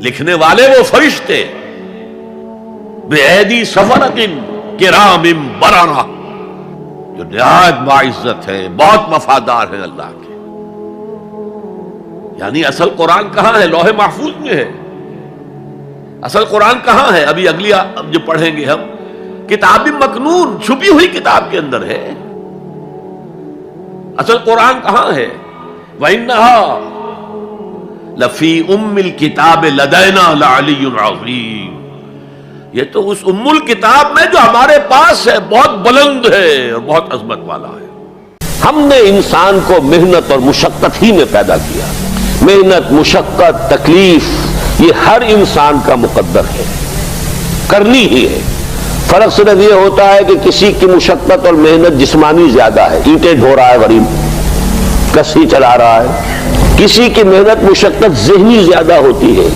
لکھنے والے وہ فرشتے بِأَيْدِي سَفَرَةٍ كِرَامٍ بَرَرَةٍ جو نہایت باعزت ہے، بہت وفادار ہیں اللہ کے. یعنی اصل قرآن کہاں ہے؟ لوح محفوظ میں ہے. اصل قرآن کہاں ہے؟ ابھی اگلی جو پڑھیں گے ہم، کتاب مکنون، چھپی ہوئی کتاب کے اندر ہے. اصل قرآن کہاں ہے؟ وَإِنَّهَا لَفِي أُمِّ الْكِتَابِ لَدَيْنَا لَعَلِيٌّ عَظِيمٌ. یہ تو اس ام الکتاب میں جو ہمارے پاس ہے بہت بلند ہے اور بہت عظمت والا ہے. ہم نے انسان کو محنت اور مشقت ہی میں پیدا کیا. محنت، مشقت، تکلیف یہ ہر انسان کا مقدر ہے، کرنی ہی ہے. فرق صرف یہ ہوتا ہے کہ کسی کی مشقت اور محنت جسمانی زیادہ ہے، اینٹیں ڈھو رہا ہے غریب، کسی چلا رہا ہے. کسی کی محنت مشقت ذہنی زیادہ ہوتی ہے.